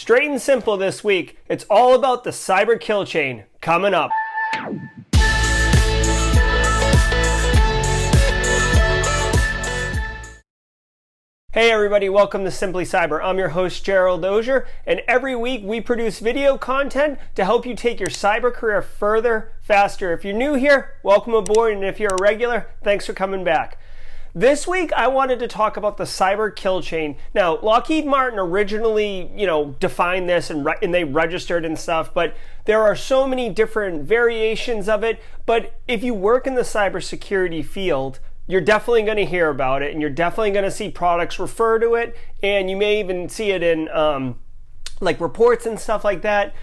Straight and simple this week, it's all about the cyber kill chain coming up. Hey everybody, welcome to Simply Cyber. I'm your host Gerald Dozier, and every week we produce video content to help you take your cyber career further, faster. If you're new here, welcome aboard, and if you're a regular, thanks for coming back. This week I wanted to talk about the cyber kill chain. Now, Lockheed Martin originally, defined this and they registered and stuff, but there are so many different variations of it. But if you work in the cybersecurity field, you're definitely going to hear about it, and you're definitely going to see products refer to it, and you may even see it in like reports and stuff like that.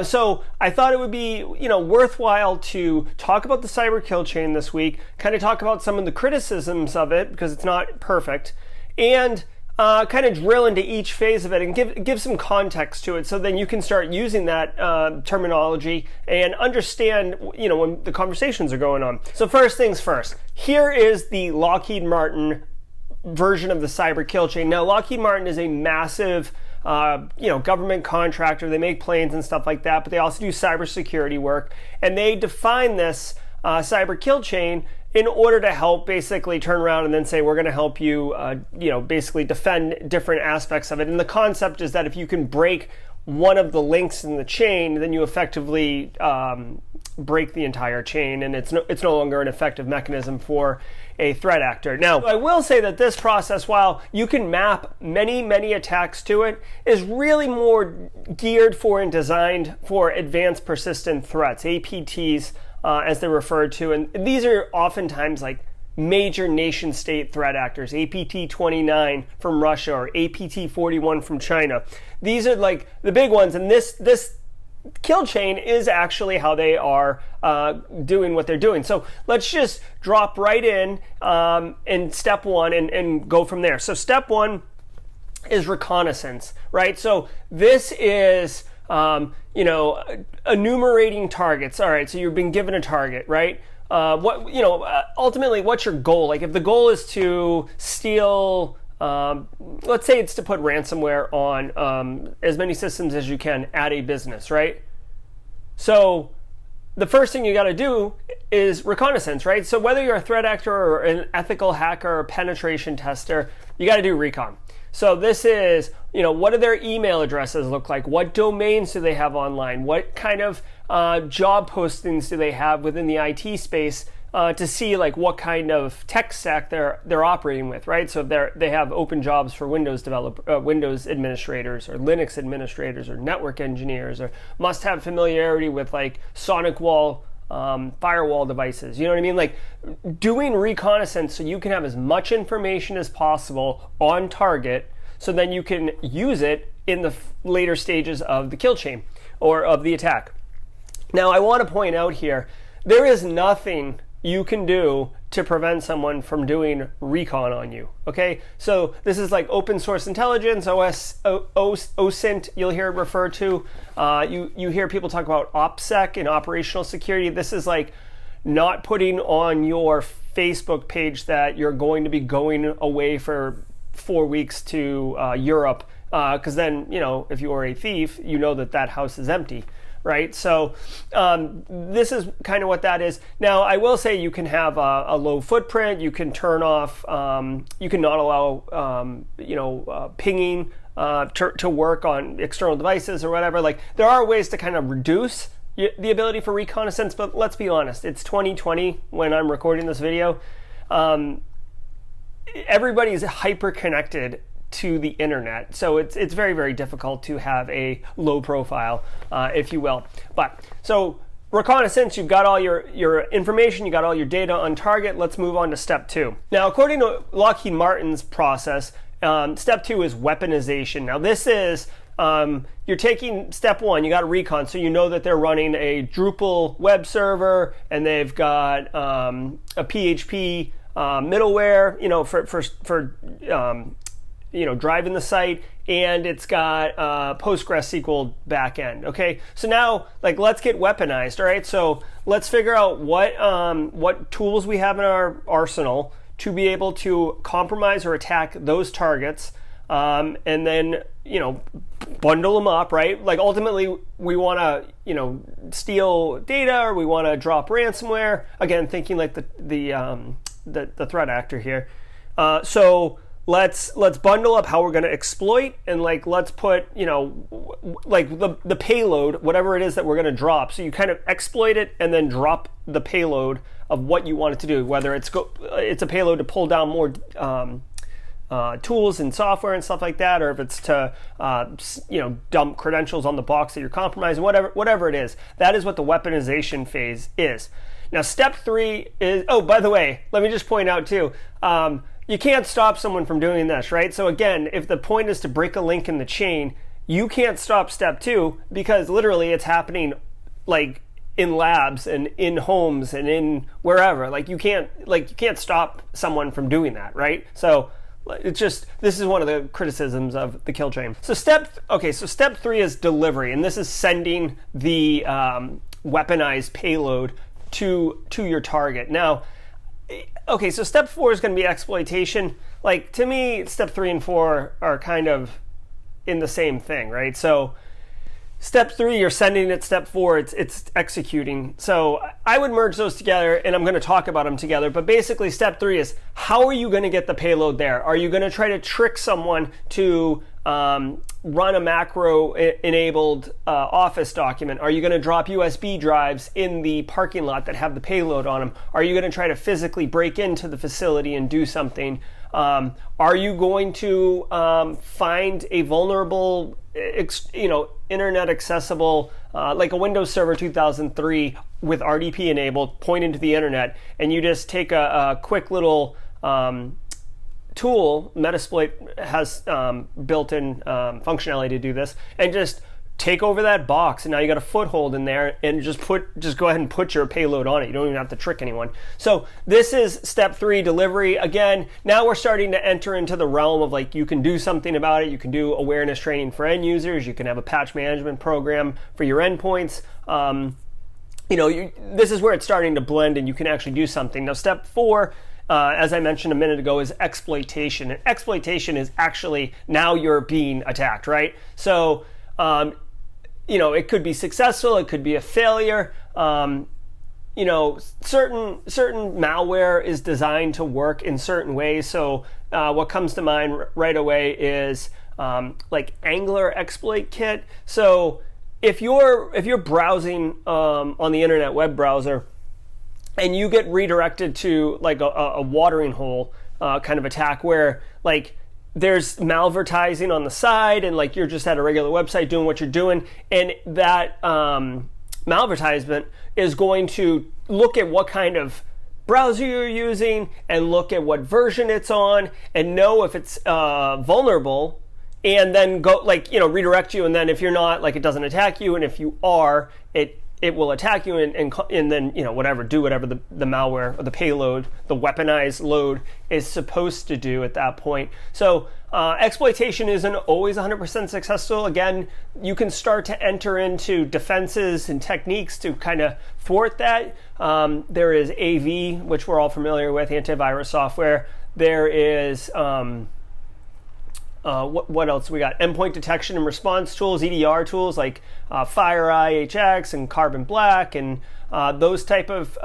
So I thought it would be worthwhile to talk about the cyber kill chain this week, kind of talk about some of the criticisms of it because it's not perfect, and kind of drill into each phase of it and give some context to it, so then you can start using that terminology and understand when the conversations are going on. So first things first, here is the Lockheed Martin version of the cyber kill chain. Now, Lockheed Martin is a massive government contractor. They make planes and stuff like that, but they also do cybersecurity work, and they define this cyber kill chain in order to help basically turn around and then say, we're going to help you, basically defend different aspects of it. And the concept is that if you can break one of the links in the chain, then you effectively break the entire chain, and it's no longer an effective mechanism for a threat actor. Now, I will say that this process, while you can map many attacks to it, is really more geared for and designed for advanced persistent threats, APTs, as they're referred to. And these are oftentimes like major nation state threat actors, APT 29 from Russia or APT 41 from China. These are like the big ones, and this kill chain is actually how they are doing what they're doing. So let's just drop right in step one and go from there. So step one is reconnaissance, right? So this is enumerating targets. All right, so you've been given a target, right? Ultimately, what's your goal? Like, if the goal is to steal, let's say it's to put ransomware on as many systems as you can at a business, right? So the first thing you got to do is reconnaissance, right? So whether you're a threat actor or an ethical hacker or penetration tester, you got to do recon. So this is, what do their email addresses look like? What domains do they have online? What kind of job postings do they have within the IT space to see like what kind of tech stack they're operating with, right? So if they have open jobs for Windows Windows administrators or Linux administrators or network engineers, or must have familiarity with like sonic wall firewall devices. You know what I mean? Like doing reconnaissance so you can have as much information as possible on target, so then you can use it in the later stages of the kill chain or of the attack. Now, I want to point out here, there is nothing you can do to prevent someone from doing recon on you, okay? So this is like open source intelligence, OSINT, you'll hear it referred to. You hear people talk about OPSEC and operational security. This is like not putting on your Facebook page that you're going to be going away for 4 weeks to Europe, because then, if you are a thief, you know that house is empty. Right, so this is kind of what that is. Now, I will say you can have a low footprint. You can turn off. You can not allow, pinging to work on external devices or whatever. Like, there are ways to kind of reduce the ability for reconnaissance. But let's be honest, it's 2020 when I'm recording this video. Everybody's hyper connected to the internet, so it's very difficult to have a low profile, if you will. But so reconnaissance, you've got all your information, you got all your data on target. Let's move on to step two. Now, according to Lockheed Martin's process, step two is weaponization. Now, this is you're taking step one, you got recon, so you know that they're running a Drupal web server and they've got a PHP middleware, for driving the site, and it's got PostgreSQL backend. Okay, so now let's get weaponized. All right, so let's figure out what tools we have in our arsenal to be able to compromise or attack those targets and then, bundle them up, right? Like ultimately we want to, steal data, or we want to drop ransomware. Again, thinking like the threat actor here. So let's bundle up how we're going to exploit, and like let's put like the payload, whatever it is that we're going to drop. So you kind of exploit it and then drop the payload of what you want it to do, whether it's a payload to pull down more tools and software and stuff like that, or if it's to dump credentials on the box that you're compromising, whatever it is. That is what the weaponization phase is. Now step 3 is, oh, by the way, let me just point out too, you can't stop someone from doing this, right? So again, if the point is to break a link in the chain, you can't stop step 2, because literally it's happening like in labs and in homes and in wherever. Like you can't stop someone from doing that, right? So it's just, this is one of the criticisms of the kill chain. So step 3 is delivery, and this is sending the weaponized payload to your target. Now, okay, so step 4 is going to be exploitation. Like, to me, step 3 and 4 are kind of in the same thing, right? So step 3, you're sending it. Step 4, it's executing. So I would merge those together, and I'm going to talk about them together. But basically, step 3 is, how are you going to get the payload there? Are you going to try to trick someone to run a macro-enabled Office document? Are you going to drop USB drives in the parking lot that have the payload on them? Are you going to try to physically break into the facility and do something? Are you going to find a vulnerable, internet accessible, like a Windows Server 2003 with RDP enabled, point into the internet, and you just take a quick little tool, Metasploit has built-in functionality to do this, and just take over that box, and now you got a foothold in there, and just go ahead and put your payload on it. You don't even have to trick anyone. So this is step 3, delivery. Again, now we're starting to enter into the realm of like, you can do something about it. You can do awareness training for end users. You can have a patch management program for your endpoints. This is where it's starting to blend, and you can actually do something. Now, step 4, as I mentioned a minute ago, is exploitation. And exploitation is actually, now you're being attacked, right? So, it could be successful, it could be a failure. Certain malware is designed to work in certain ways. So what comes to mind right away is like Angler exploit kit. So if you're browsing on the internet web browser, and you get redirected to like a watering hole kind of attack, where like there's malvertising on the side, and like you're just at a regular website doing what you're doing, and that malvertisement is going to look at what kind of browser you're using and look at what version it's on and know if it's vulnerable, and then go redirect you. And then if you're not, like, it doesn't attack you, and if you are, it will attack you and then do whatever the malware or the payload, the weaponized load, is supposed to do at that point. So exploitation isn't always 100% successful. Again, you can start to enter into defenses and techniques to kind of thwart that. There is AV, which we're all familiar with, antivirus software. There is what else we got? Endpoint detection and response tools, EDR tools like FireEye HX and Carbon Black, and those type of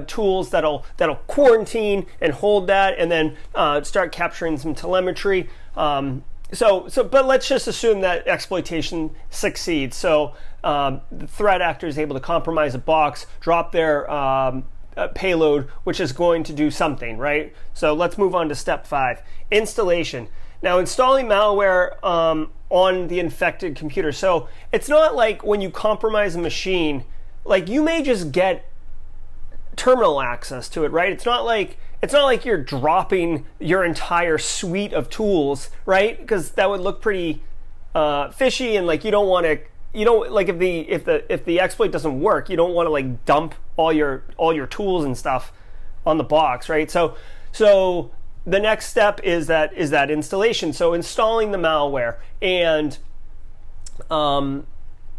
tools that'll quarantine and hold that, and then start capturing some telemetry. But let's just assume that exploitation succeeds. So the threat actor is able to compromise a box, drop their payload, which is going to do something, right? So let's move on to step 5, installation. Now, installing malware on the infected computer. So it's not like when you compromise a machine, like you may just get terminal access to it, right? It's not like you're dropping your entire suite of tools, right? Because that would look pretty fishy, and like you don't want to. You don't, like, if the exploit doesn't work, you don't want to like dump all your tools and stuff on the box, right? So the next step is that installation. So installing the malware, and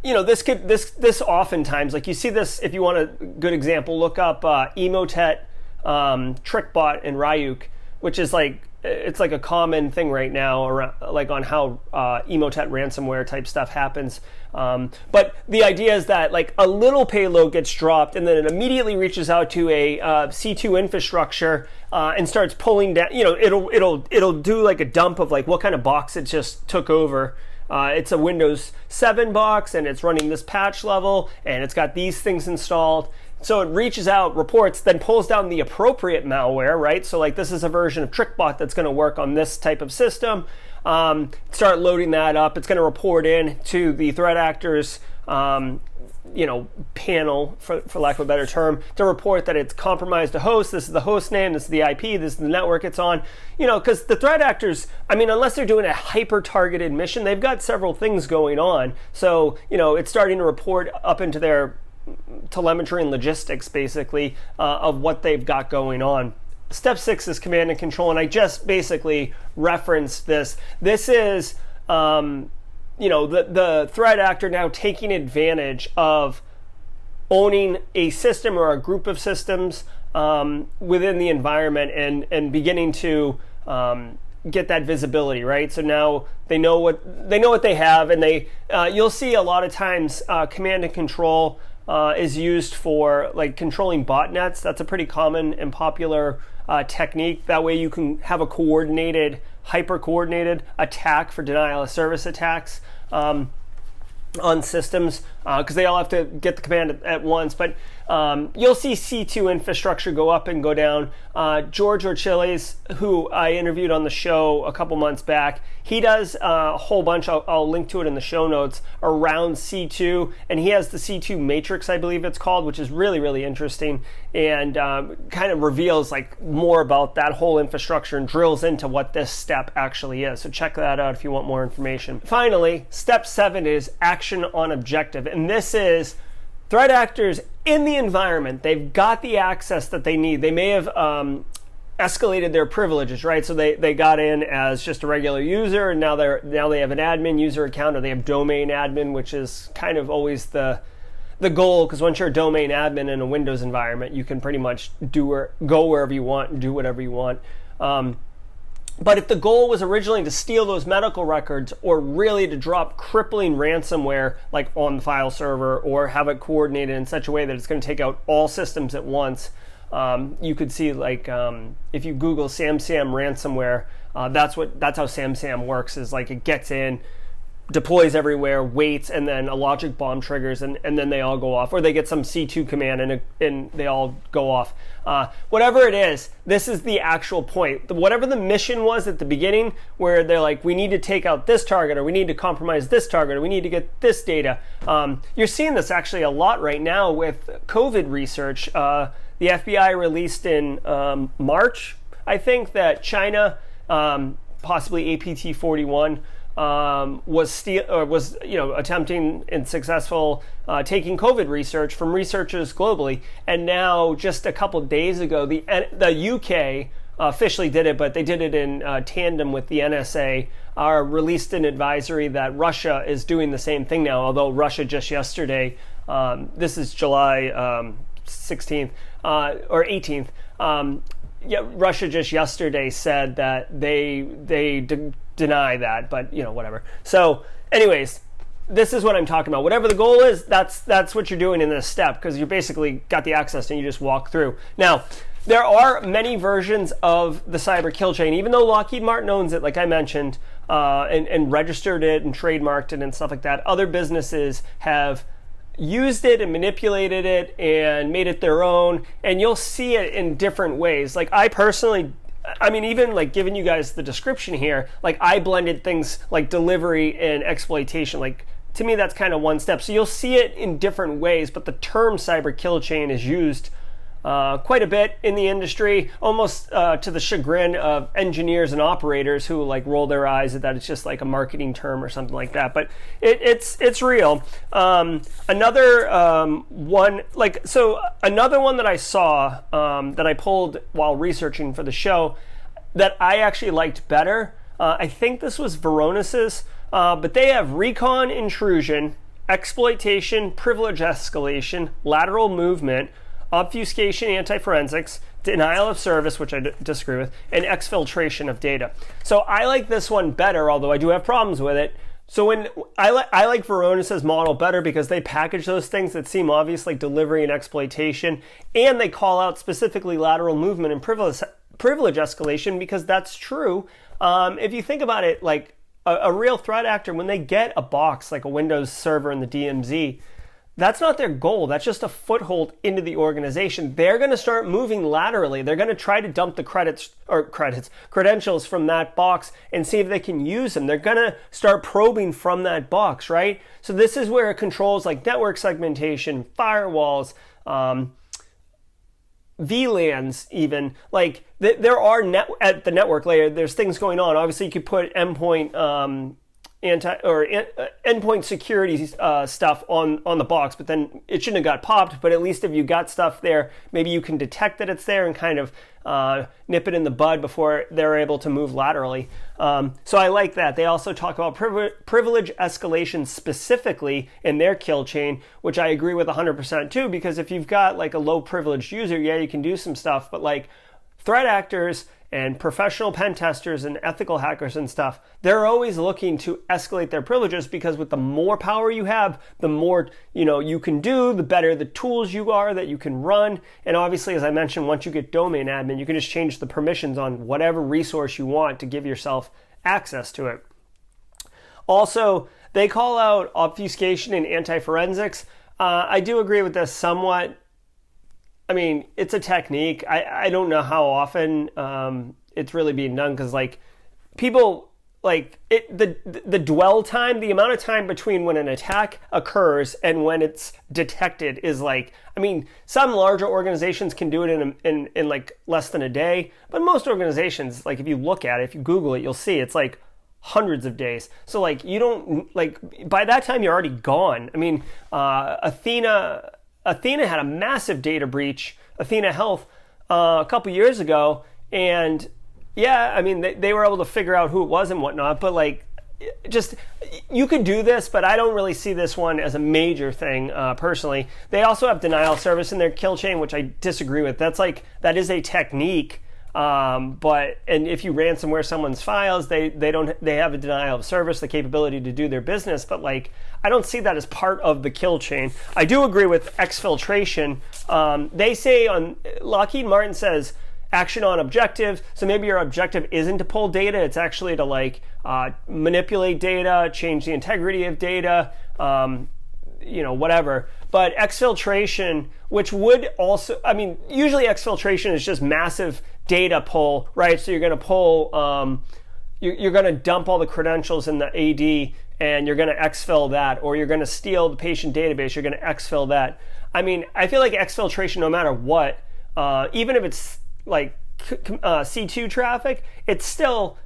this oftentimes, like, you see this, if you want a good example, look up Emotet, TrickBot, and Ryuk, which is like it's like a common thing right now around, like on how emotet ransomware type stuff happens. But the idea is that like a little payload gets dropped and then it immediately reaches out to a C2 infrastructure and starts pulling down. It'll do like a dump of like what kind of box it just took over. It's a Windows 7 box and it's running this patch level and it's got these things installed. So it reaches out, reports, then pulls down the appropriate malware, right? So like this is a version of TrickBot that's going to work on this type of system. Start loading that up. It's going to report in to the threat actors, panel, for lack of a better term, to report that it's compromised a host. This is the host name. This is the IP. This is the network it's on. Because the threat actors, unless they're doing a hyper-targeted mission, they've got several things going on. So, it's starting to report up into their telemetry and logistics, basically, of what they've got going on. Step 6 is command and control, and I just basically referenced this. This is, the threat actor now taking advantage of owning a system or a group of systems within the environment and beginning to get that visibility, right? So now they know what they have, and you'll see a lot of times command and control is used for like controlling botnets. That's a pretty common and popular technique. That way you can have a hyper-coordinated attack for denial of service attacks on systems, because they all have to get the command at once. But you'll see C2 infrastructure go up and go down. George Orchiles, who I interviewed on the show a couple months back, he does a whole bunch, I'll link to it in the show notes, around C2, and he has the C2 matrix, I believe it's called, which is really, really interesting, and kind of reveals like more about that whole infrastructure and drills into what this step actually is. So check that out if you want more information. Finally, step 7 is action on objective, and this is threat actors in the environment. They've got the access that they need. They may have escalated their privileges, right? So they got in as just a regular user, and now they have an admin user account, or they have domain admin, which is kind of always the goal, because once you're a domain admin in a Windows environment, you can pretty much go wherever you want and do whatever you want. But if the goal was originally to steal those medical records, or really to drop crippling ransomware like on the file server, or have it coordinated in such a way that it's going to take out all systems at once, you could see like if you Google SamSam ransomware, that's how SamSam works. Is like it gets in, deploys everywhere, waits, and then a logic bomb triggers, and then they all go off, or they get some C2 command and they all go off. Whatever it is, this is the actual point. Whatever the mission was at the beginning, where they're like, we need to take out this target, or we need to compromise this target, or we need to get this data. You're seeing this actually a lot right now with COVID research. The FBI released in March, I think, that China, possibly APT-41, was attempting and successful taking COVID research from researchers globally. And now, just a couple days ago, the UK officially did it, but they did it in tandem with the NSA, released an advisory that Russia is doing the same thing now, although Russia just yesterday, this is July 16th or 18th, Russia just yesterday said that they deny that, but whatever. So anyways, this is what I'm talking about. Whatever the goal is, that's what you're doing in this step, because you basically got the access and you just walk through. Now, there are many versions of the cyber kill chain, even though Lockheed Martin owns it, like I mentioned, and registered it and trademarked it and stuff like that. Other businesses have used it and manipulated it and made it their own, and you'll see it in different ways. Like I personally, even like giving you guys the description here, like I blended things like delivery and exploitation. Like to me, that's kind of one step. So you'll see it in different ways, but the term cyber kill chain is used quite a bit in the industry, almost to the chagrin of engineers and operators who like roll their eyes at that. It's just like a marketing term or something like that, but it's real. Another one that I saw that I pulled while researching for the show that I actually liked better, I think this was Varonis's, but they have recon intrusion, exploitation, privilege escalation, lateral movement, obfuscation, anti-forensics, denial of service, which I disagree with, and exfiltration of data. So I like this one better, although I do have problems with it. So when I like Varonis's model better because they package those things that seem obvious, like delivery and exploitation, and they call out specifically lateral movement and privilege escalation, because that's true. If you think about it, like a real threat actor, when they get a box like a Windows server in the DMZ, that's not their goal. That's just a foothold into the organization. They're going to start moving laterally. They're going to try to dump the credentials from that box and see if they can use them. They're going to start probing from that box, right? So this is where controls like network segmentation, firewalls, VLANs even, like there are at the network layer, there's things going on. Obviously you could put endpoint endpoint security stuff on the box, but then it shouldn't have got popped. But at least if you got stuff there, maybe you can detect that it's there and kind of nip it in the bud before they're able to move laterally. So I like that. They also talk about privilege escalation specifically in their kill chain, which I agree with 100% too, because if you've got like a low privileged user, yeah, you can do some stuff, but like threat actors and professional pen testers and ethical hackers and stuff, they're always looking to escalate their privileges, because with the more power you have, the more you can do, the better the tools you are that you can run. And obviously, as I mentioned, once you get domain admin, you can just change the permissions on whatever resource you want to give yourself access to it. Also, they call out obfuscation and anti-forensics. I do agree with this somewhat. I mean, it's a technique. I don't know how often it's really being done, because like people like it, the dwell time, the amount of time between when an attack occurs and when it's detected is like, I mean, some larger organizations can do it in like less than a day, but most organizations, like if you look at it, if you Google it, you'll see it's like hundreds of days. So like you don't, like by that time you're already gone. I mean, Athena had a massive data breach, Athena Health, a couple years ago. And yeah, I mean, they were able to figure out who it was and whatnot, but like, just, you could do this, but I don't really see this one as a major thing, personally. They also have denial of service in their kill chain, which I disagree with. That is a technique. And if you ransomware someone's files, they have a denial of service, the capability to do their business, but like I don't see that as part of the kill chain. I do agree with exfiltration. They say on Lockheed Martin says action on objective, so maybe your objective isn't to pull data, it's actually to like manipulate data, change the integrity of data, whatever. But exfiltration, which would also, I mean, usually exfiltration is just massive data pull, right? So you're going to pull, you're going to dump all the credentials in the AD and you're going to exfil that, or you're going to steal the patient database, you're going to exfil that. I mean, I feel like exfiltration, no matter what, even if it's like C2 traffic, it's still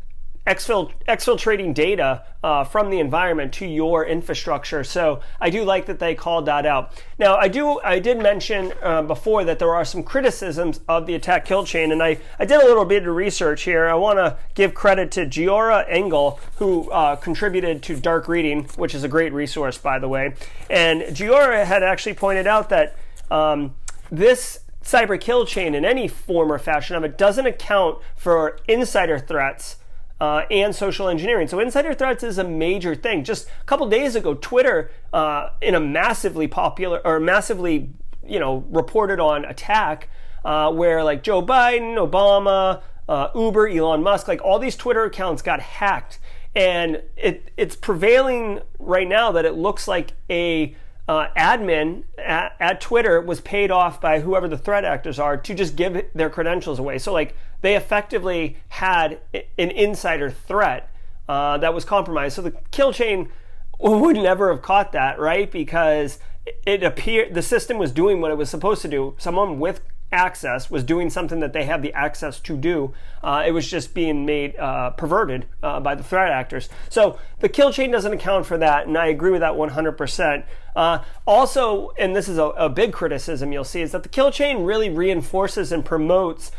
exfiltrating data from the environment to your infrastructure. So I do like that they called that out. Now I did mention before that there are some criticisms of the attack kill chain, and I did a little bit of research here. I want to give credit to Giora Engel, who contributed to Dark Reading, which is a great resource, by the way. And Giora had actually pointed out that this cyber kill chain in any form or fashion of it doesn't account for insider threats and social engineering. So insider threats is a major thing. Just a couple days ago, Twitter, in a massively popular or massively, reported on attack, where like Joe Biden, Obama, Uber, Elon Musk, like all these Twitter accounts got hacked, and it's prevailing right now that it looks like a admin at Twitter was paid off by whoever the threat actors are to just give their credentials away. So like they effectively had an insider threat that was compromised. So the kill chain would never have caught that, right? Because it appeared the system was doing what it was supposed to do. Someone with access was doing something that they have the access to do. It was just being made perverted by the threat actors. So the kill chain doesn't account for that, and I agree with that 100%. Also, and this is a big criticism you'll see, is that the kill chain really reinforces and promotes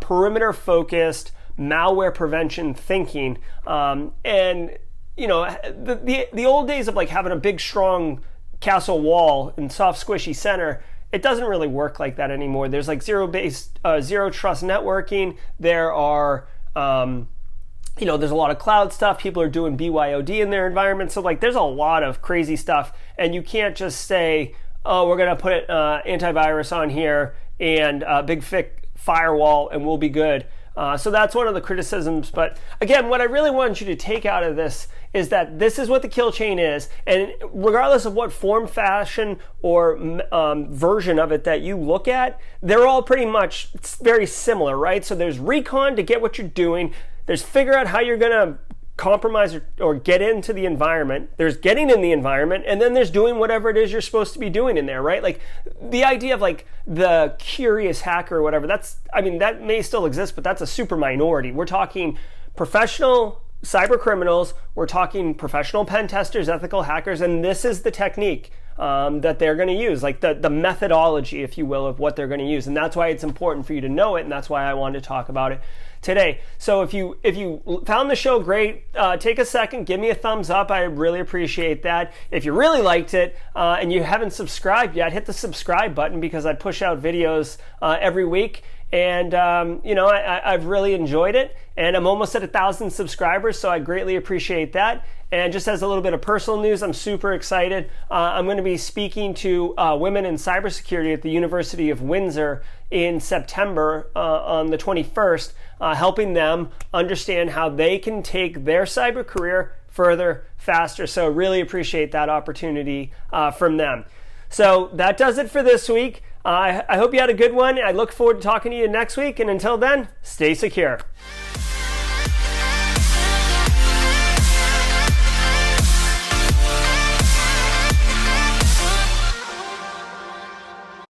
perimeter-focused malware prevention thinking. And the old days of like having a big, strong castle wall and soft, squishy center, it doesn't really work like that anymore. There's like zero trust networking. There are there's a lot of cloud stuff. People are doing BYOD in their environment. So like there's a lot of crazy stuff, and you can't just say, oh, we're going to put antivirus on here and big thick firewall and we'll be good. So that's one of the criticisms. But again, what I really want you to take out of this is that this is what the kill chain is. And regardless of what form, fashion, or version of it that you look at, they're all pretty much very similar, right? So there's recon to get what you're doing. There's figure out how you're going to compromise or get into the environment. There's getting in the environment, and then there's doing whatever it is you're supposed to be doing in there, right? Like the idea of like the curious hacker or whatever, that may still exist, but that's a super minority. We're talking professional cyber criminals, we're talking professional pen testers, ethical hackers, and this is the technique that they're going to use, like the methodology, if you will, of what they're going to use. And that's why it's important for you to know it, and that's why I wanted to talk about it today. So if you found the show great, take a second, give me a thumbs up. I really appreciate that. If you really liked it and you haven't subscribed yet, hit the subscribe button, because I push out videos every week. And I've really enjoyed it, and I'm almost at 1,000 subscribers, so I greatly appreciate that. And just as a little bit of personal news, I'm super excited. I'm going to be speaking to women in cybersecurity at the University of Windsor in September on the 21st, helping them understand how they can take their cyber career further, faster. So really appreciate that opportunity from them. So that does it for this week. I hope you had a good one. I look forward to talking to you next week. And until then, stay secure.